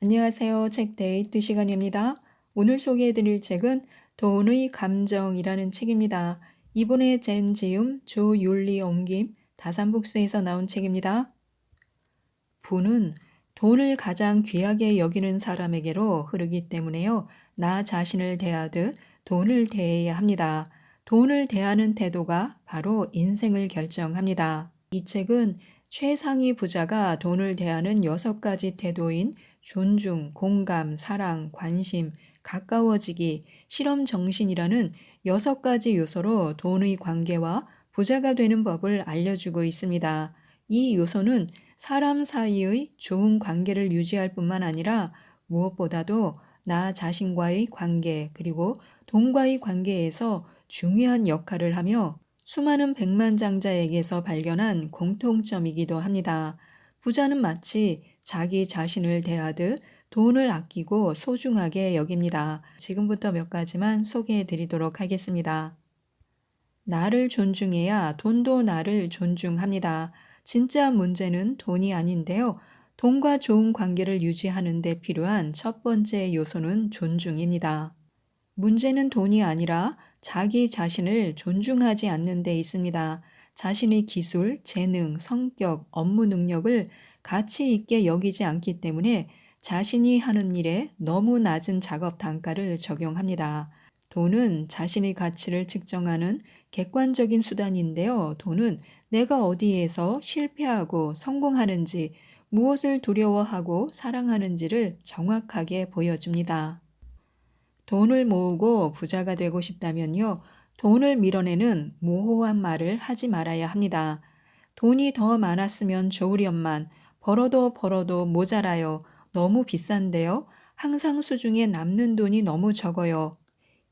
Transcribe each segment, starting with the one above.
안녕하세요. 책 데이트 시간입니다. 오늘 소개해드릴 책은 돈의 감정이라는 책입니다. 이번에 젠 지음, 조율리 옮김, 다산북스에서 나온 책입니다. 부는 돈을 가장 귀하게 여기는 사람에게로 흐르기 때문에요. 나 자신을 대하듯 돈을 대해야 합니다. 돈을 대하는 태도가 바로 인생을 결정합니다. 이 책은 최상위 부자가 돈을 대하는 6가지 태도인 존중, 공감, 사랑, 관심, 가까워지기, 실험 정신이라는 6가지 요소로 돈의 관계와 부자가 되는 법을 알려주고 있습니다. 이 요소는 사람 사이의 좋은 관계를 유지할 뿐만 아니라 무엇보다도 나 자신과의 관계 그리고 돈과의 관계에서 중요한 역할을 하며 수많은 백만장자에게서 발견한 공통점이기도 합니다. 부자는 마치 자기 자신을 대하듯 돈을 아끼고 소중하게 여깁니다. 지금부터 몇 가지만 소개해 드리도록 하겠습니다. 나를 존중해야 돈도 나를 존중합니다. 진짜 문제는 돈이 아닌데요. 돈과 좋은 관계를 유지하는 데 필요한 첫 번째 요소는 존중입니다. 문제는 돈이 아니라 자기 자신을 존중하지 않는 데 있습니다. 자신의 기술, 재능, 성격, 업무 능력을 가치 있게 여기지 않기 때문에 자신이 하는 일에 너무 낮은 작업 단가를 적용합니다. 돈은 자신의 가치를 측정하는 객관적인 수단인데요. 돈은 내가 어디에서 실패하고 성공하는지, 무엇을 두려워하고 사랑하는지를 정확하게 보여줍니다. 돈을 모으고 부자가 되고 싶다면요. 돈을 밀어내는 모호한 말을 하지 말아야 합니다. 돈이 더 많았으면 좋으련만 벌어도 벌어도 모자라요. 너무 비싼데요. 항상 수중에 남는 돈이 너무 적어요.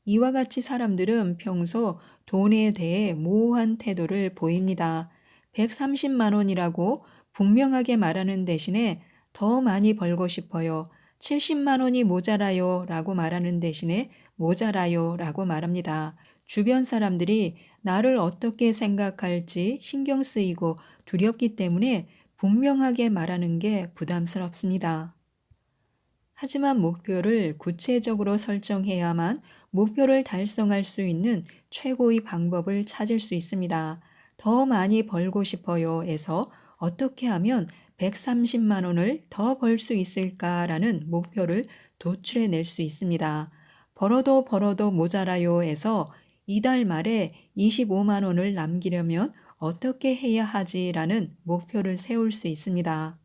이와 같이 사람들은 평소 돈에 대해 모호한 태도를 보입니다. 130만 원이라고 분명하게 말하는 대신에 더 많이 벌고 싶어요. 70만 원이 모자라요 라고 말하는 대신에 모자라요 라고 말합니다. 주변 사람들이 나를 어떻게 생각할지 신경 쓰이고 두렵기 때문에 분명하게 말하는 게 부담스럽습니다. 하지만 목표를 구체적으로 설정해야만 목표를 달성할 수 있는 최고의 방법을 찾을 수 있습니다. 더 많이 벌고 싶어요에서 어떻게 하면 130만 원을 더 벌 수 있을까라는 목표를 도출해낼 수 있습니다. 벌어도 벌어도 모자라요에서 이달 말에 25만 원을 남기려면 어떻게 해야 하지라는 목표를 세울 수 있습니다.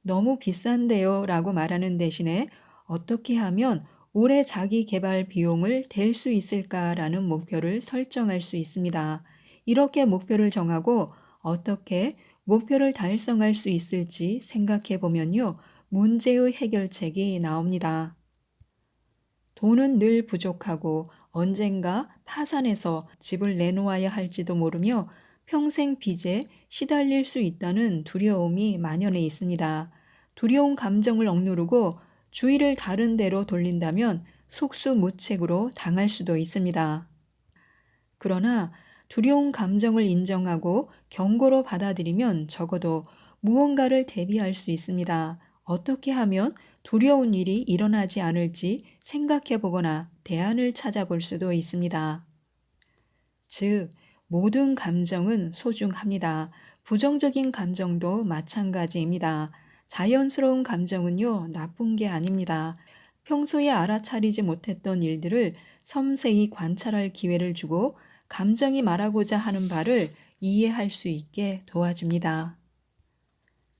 너무 비싼데요 라고 말하는 대신에 어떻게 하면 올해 자기 개발 비용을 댈 수 있을까라는 목표를 설정할 수 있습니다. 이렇게 목표를 정하고 어떻게 목표를 달성할 수 있을지 생각해 보면요. 문제의 해결책이 나옵니다. 돈은 늘 부족하고 언젠가 파산해서 집을 내놓아야 할지도 모르며 평생 빚에 시달릴 수 있다는 두려움이 만연해 있습니다. 두려운 감정을 억누르고 주의를 다른 데로 돌린다면 속수무책으로 당할 수도 있습니다. 그러나 두려운 감정을 인정하고 경고로 받아들이면 적어도 무언가를 대비할 수 있습니다. 어떻게 하면 두려운 일이 일어나지 않을지 생각해 보거나 대안을 찾아볼 수도 있습니다. 즉, 모든 감정은 소중합니다. 부정적인 감정도 마찬가지입니다. 자연스러운 감정은요, 나쁜 게 아닙니다. 평소에 알아차리지 못했던 일들을 섬세히 관찰할 기회를 주고 감정이 말하고자 하는 바를 이해할 수 있게 도와줍니다.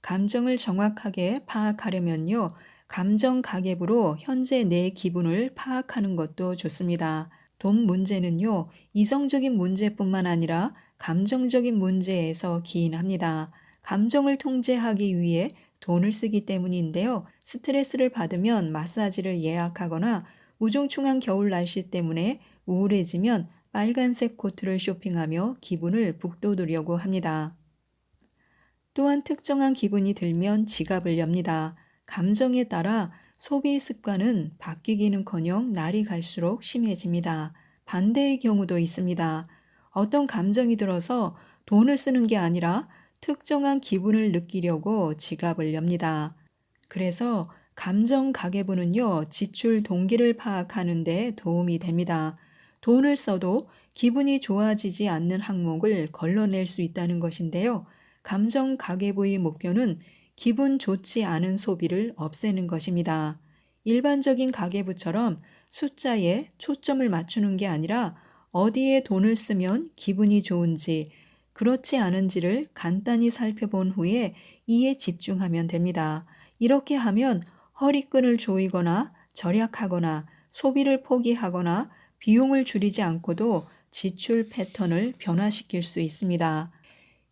감정을 정확하게 파악하려면요, 감정 가계부로 현재 내 기분을 파악하는 것도 좋습니다. 돈 문제는요, 이성적인 문제뿐만 아니라 감정적인 문제에서 기인합니다. 감정을 통제하기 위해 돈을 쓰기 때문인데요. 스트레스를 받으면 마사지를 예약하거나 우중충한 겨울 날씨 때문에 우울해지면 빨간색 코트를 쇼핑하며 기분을 북돋우려고 합니다. 또한 특정한 기분이 들면 지갑을 엽니다. 감정에 따라 소비 습관은 바뀌기는커녕 날이 갈수록 심해집니다. 반대의 경우도 있습니다. 어떤 감정이 들어서 돈을 쓰는 게 아니라 특정한 기분을 느끼려고 지갑을 엽니다. 그래서 감정 가계부는요, 지출 동기를 파악하는 데 도움이 됩니다. 돈을 써도 기분이 좋아지지 않는 항목을 걸러낼 수 있다는 것인데요. 감정 가계부의 목표는 기분 좋지 않은 소비를 없애는 것입니다. 일반적인 가계부처럼 숫자에 초점을 맞추는 게 아니라 어디에 돈을 쓰면 기분이 좋은지, 그렇지 않은지를 간단히 살펴본 후에 이에 집중하면 됩니다. 이렇게 하면 허리끈을 조이거나 절약하거나 소비를 포기하거나 비용을 줄이지 않고도 지출 패턴을 변화시킬 수 있습니다.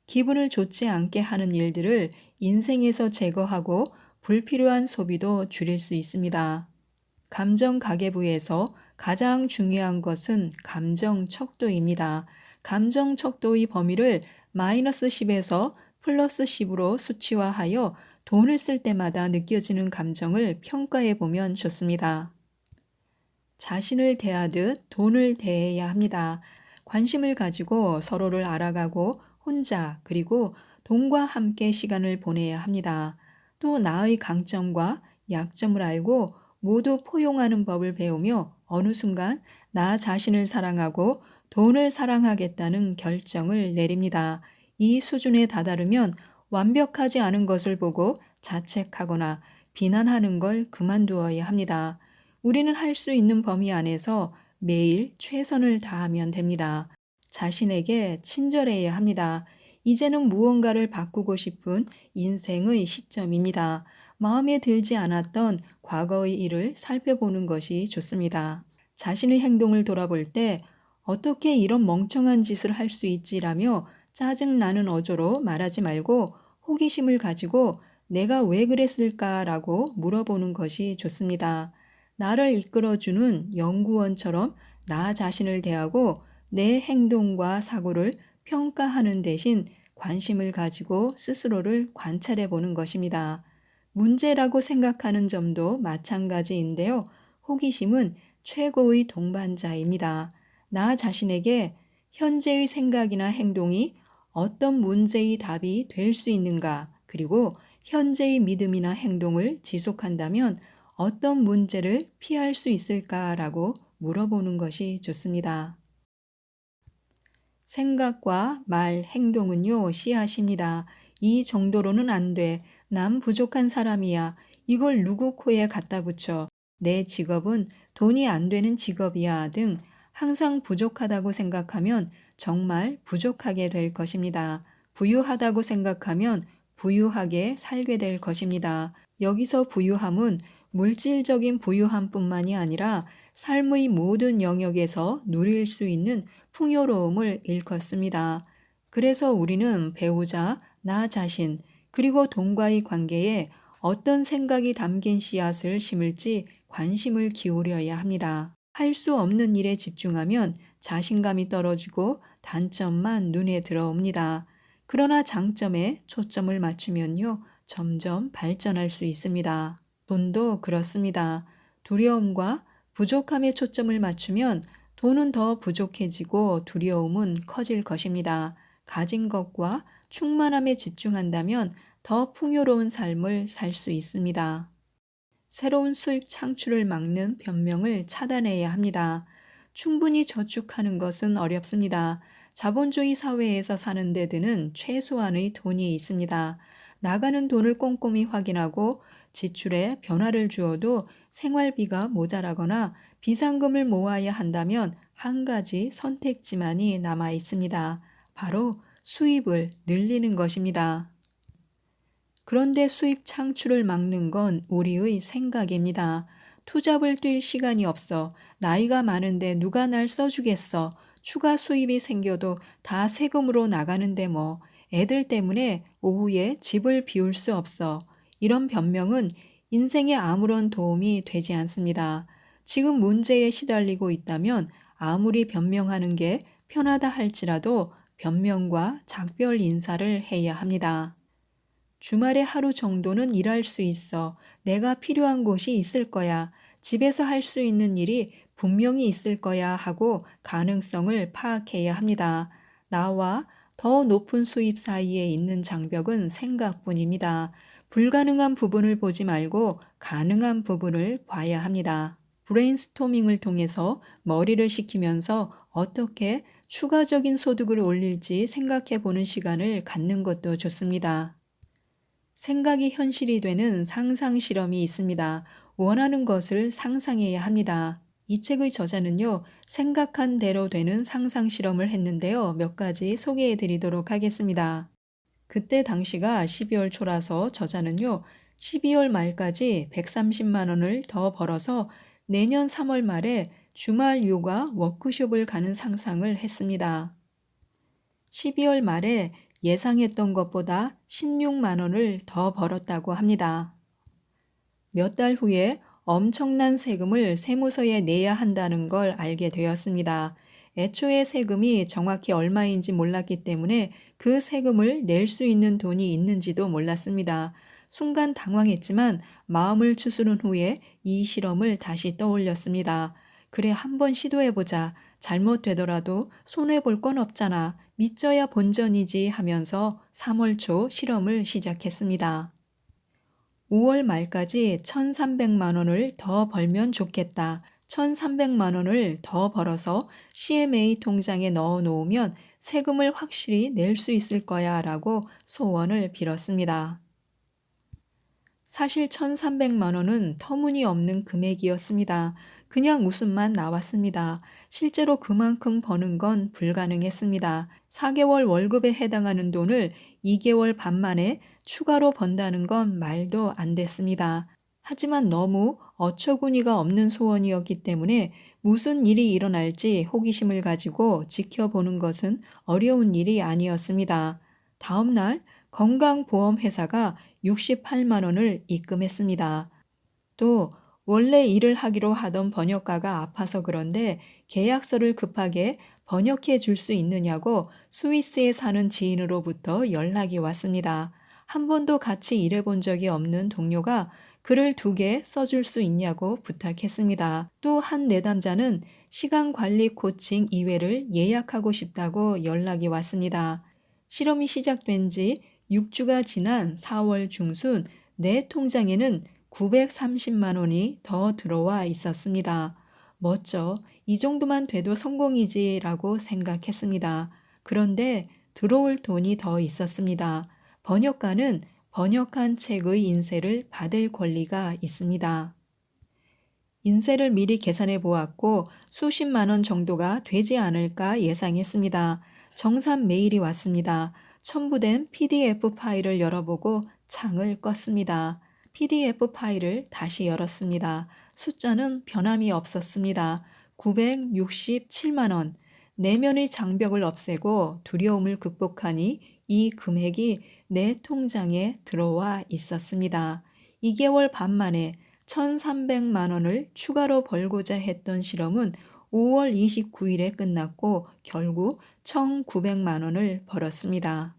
기분을 좋지 않게 하는 일들을 인생에서 제거하고 불필요한 소비도 줄일 수 있습니다. 감정 가계부에서 가장 중요한 것은 감정 척도입니다. 감정 척도의 범위를 마이너스 10에서 플러스 10으로 수치화하여 돈을 쓸 때마다 느껴지는 감정을 평가해 보면 좋습니다. 자신을 대하듯 돈을 대해야 합니다. 관심을 가지고 서로를 알아가고 혼자 그리고 돈과 함께 시간을 보내야 합니다. 또 나의 강점과 약점을 알고 모두 포용하는 법을 배우며 어느 순간 나 자신을 사랑하고 돈을 사랑하겠다는 결정을 내립니다. 이 수준에 다다르면 완벽하지 않은 것을 보고 자책하거나 비난하는 걸 그만두어야 합니다. 우리는 할 수 있는 범위 안에서 매일 최선을 다하면 됩니다. 자신에게 친절해야 합니다. 이제는 무언가를 바꾸고 싶은 인생의 시점입니다. 마음에 들지 않았던 과거의 일을 살펴보는 것이 좋습니다. 자신의 행동을 돌아볼 때 어떻게 이런 멍청한 짓을 할 수 있지라며 짜증나는 어조로 말하지 말고 호기심을 가지고 내가 왜 그랬을까라고 물어보는 것이 좋습니다. 나를 이끌어주는 연구원처럼 나 자신을 대하고 내 행동과 사고를 평가하는 대신 관심을 가지고 스스로를 관찰해 보는 것입니다. 문제라고 생각하는 점도 마찬가지인데요. 호기심은 최고의 동반자입니다. 나 자신에게 현재의 생각이나 행동이 어떤 문제의 답이 될 수 있는가, 그리고 현재의 믿음이나 행동을 지속한다면 어떤 문제를 피할 수 있을까라고 물어보는 것이 좋습니다. 생각과 말, 행동은요, 씨앗입니다. 이 정도로는 안 돼. 남 부족한 사람이야. 이걸 누구 코에 갖다 붙여. 내 직업은 돈이 안 되는 직업이야. 등 항상 부족하다고 생각하면 정말 부족하게 될 것입니다. 부유하다고 생각하면 부유하게 살게 될 것입니다. 여기서 부유함은 물질적인 부유함뿐만이 아니라 삶의 모든 영역에서 누릴 수 있는 풍요로움을 일컫습니다. 그래서 우리는 배우자, 나 자신, 그리고 돈과의 관계에 어떤 생각이 담긴 씨앗을 심을지 관심을 기울여야 합니다. 할 수 없는 일에 집중하면 자신감이 떨어지고 단점만 눈에 들어옵니다. 그러나 장점에 초점을 맞추면요, 점점 발전할 수 있습니다. 돈도 그렇습니다. 두려움과 부족함에 초점을 맞추면 돈은 더 부족해지고 두려움은 커질 것입니다. 가진 것과 충만함에 집중한다면 더 풍요로운 삶을 살 수 있습니다. 새로운 수입 창출을 막는 변명을 차단해야 합니다. 충분히 저축하는 것은 어렵습니다. 자본주의 사회에서 사는 데 드는 최소한의 돈이 있습니다. 나가는 돈을 꼼꼼히 확인하고 지출에 변화를 주어도 생활비가 모자라거나 비상금을 모아야 한다면 한 가지 선택지만이 남아 있습니다. 바로 수입을 늘리는 것입니다. 그런데 수입 창출을 막는 건 우리의 생각입니다. 투잡을 뛸 시간이 없어. 나이가 많은데 누가 날 써주겠어. 추가 수입이 생겨도 다 세금으로 나가는데 뭐. 애들 때문에 오후에 집을 비울 수 없어. 이런 변명은 인생에 아무런 도움이 되지 않습니다. 지금 문제에 시달리고 있다면 아무리 변명하는 게 편하다 할지라도 변명과 작별 인사를 해야 합니다. 주말에 하루 정도는 일할 수 있어. 내가 필요한 곳이 있을 거야. 집에서 할 수 있는 일이 분명히 있을 거야 하고 가능성을 파악해야 합니다. 나와 더 높은 수입 사이에 있는 장벽은 생각뿐입니다. 불가능한 부분을 보지 말고 가능한 부분을 봐야 합니다. 브레인스토밍을 통해서 머리를 식히면서 어떻게 추가적인 소득을 올릴지 생각해 보는 시간을 갖는 것도 좋습니다. 생각이 현실이 되는 상상 실험이 있습니다. 원하는 것을 상상해야 합니다. 이 책의 저자는요, 생각한 대로 되는 상상 실험을 했는데요. 몇 가지 소개해 드리도록 하겠습니다. 그때 당시가 12월 초라서 저자는요, 12월 말까지 130만 원을 더 벌어서 내년 3월 말에 주말 요가 워크숍을 가는 상상을 했습니다. 12월 말에 예상했던 것보다 16만 원을 더 벌었다고 합니다. 몇 달 후에 엄청난 세금을 세무서에 내야 한다는 걸 알게 되었습니다. 애초에 세금이 정확히 얼마인지 몰랐기 때문에 그 세금을 낼 수 있는 돈이 있는지도 몰랐습니다. 순간 당황했지만 마음을 추스른 후에 이 실험을 다시 떠올렸습니다. 그래, 한번 시도해보자. 잘못되더라도 손해볼 건 없잖아. 믿져야 본전이지 하면서 3월 초 실험을 시작했습니다. 5월 말까지 1,300만 원을 더 벌면 좋겠다. 1,300만 원을 더 벌어서 CMA 통장에 넣어 놓으면 세금을 확실히 낼 수 있을 거야 라고 소원을 빌었습니다. 사실 1,300만 원은 터무니없는 금액이었습니다. 그냥 웃음만 나왔습니다. 실제로 그만큼 버는 건 불가능했습니다. 4개월 월급에 해당하는 돈을 2개월 반 만에 추가로 번다는 건 말도 안 됐습니다. 하지만 너무 어처구니가 없는 소원이었기 때문에 무슨 일이 일어날지 호기심을 가지고 지켜보는 것은 어려운 일이 아니었습니다. 다음 날 건강보험회사가 68만 원을 입금했습니다. 또 원래 일을 하기로 하던 번역가가 아파서 그런데 계약서를 급하게 번역해 줄 수 있느냐고 스위스에 사는 지인으로부터 연락이 왔습니다. 한 번도 같이 일해본 적이 없는 동료가 글을 2개 써줄 수 있냐고 부탁했습니다. 또 한 내담자는 시간 관리 코칭 2회를 예약하고 싶다고 연락이 왔습니다. 실험이 시작된 지 6주가 지난 4월 중순 내 통장에는 930만 원이 더 들어와 있었습니다. 멋져. 이 정도만 돼도 성공이지라고 생각했습니다. 그런데 들어올 돈이 더 있었습니다. 번역가는 번역한 책의 인세를 받을 권리가 있습니다. 인세를 미리 계산해 보았고 수십만 원 정도가 되지 않을까 예상했습니다. 정산 메일이 왔습니다. 첨부된 PDF 파일을 열어보고 창을 껐습니다. PDF 파일을 다시 열었습니다. 숫자는 변함이 없었습니다. 967만 원. 내면의 장벽을 없애고 두려움을 극복하니 이 금액이 내 통장에 들어와 있었습니다. 2개월 반 만에 1,300만 원을 추가로 벌고자 했던 실험은 5월 29일에 끝났고 결국 1,900만 원을 벌었습니다.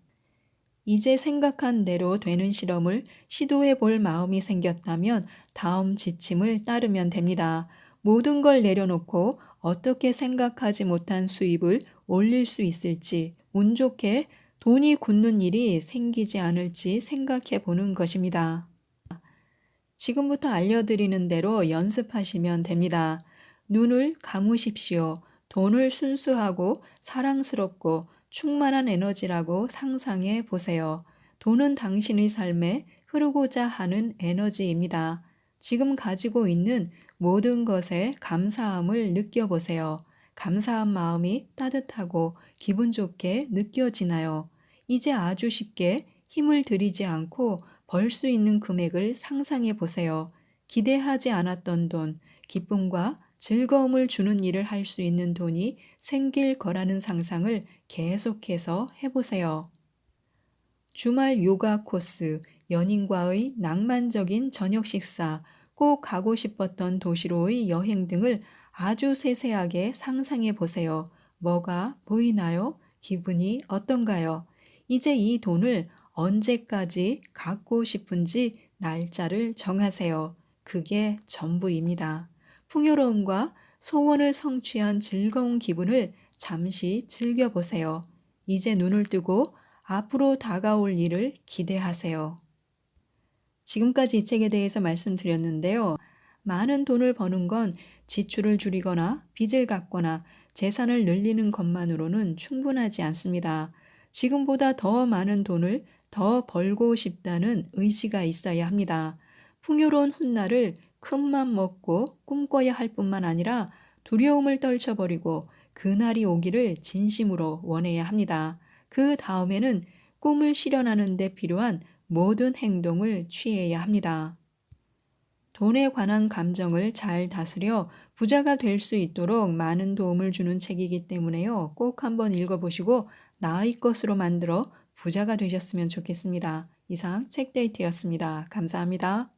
이제 생각한 대로 되는 실험을 시도해 볼 마음이 생겼다면 다음 지침을 따르면 됩니다. 모든 걸 내려놓고 어떻게 생각하지 못한 수입을 올릴 수 있을지, 운 좋게 돈이 굳는 일이 생기지 않을지 생각해 보는 것입니다. 지금부터 알려드리는 대로 연습하시면 됩니다. 눈을 감으십시오. 돈을 순수하고 사랑스럽고 충만한 에너지라고 상상해 보세요. 돈은 당신의 삶에 흐르고자 하는 에너지입니다. 지금 가지고 있는 모든 것에 감사함을 느껴보세요. 감사한 마음이 따뜻하고 기분 좋게 느껴지나요? 이제 아주 쉽게 힘을 들이지 않고 벌 수 있는 금액을 상상해 보세요. 기대하지 않았던 돈, 기쁨과 즐거움을 주는 일을 할 수 있는 돈이 생길 거라는 상상을 계속해서 해보세요. 주말 요가 코스, 연인과의 낭만적인 저녁 식사, 꼭 가고 싶었던 도시로의 여행 등을 아주 세세하게 상상해 보세요. 뭐가 보이나요? 기분이 어떤가요? 이제 이 돈을 언제까지 갖고 싶은지 날짜를 정하세요. 그게 전부입니다. 풍요로움과 소원을 성취한 즐거운 기분을 잠시 즐겨보세요. 이제 눈을 뜨고 앞으로 다가올 일을 기대하세요. 지금까지 이 책에 대해서 말씀드렸는데요. 많은 돈을 버는 건 지출을 줄이거나 빚을 갚거나 재산을 늘리는 것만으로는 충분하지 않습니다. 지금보다 더 많은 돈을 더 벌고 싶다는 의지가 있어야 합니다. 풍요로운 훗날을 큰맘 먹고 꿈꿔야 할 뿐만 아니라 두려움을 떨쳐버리고 그날이 오기를 진심으로 원해야 합니다. 그 다음에는 꿈을 실현하는 데 필요한 모든 행동을 취해야 합니다. 돈에 관한 감정을 잘 다스려 부자가 될 수 있도록 많은 도움을 주는 책이기 때문에요. 꼭 한번 읽어보시고 나의 것으로 만들어 부자가 되셨으면 좋겠습니다. 이상 책데이트였습니다. 감사합니다.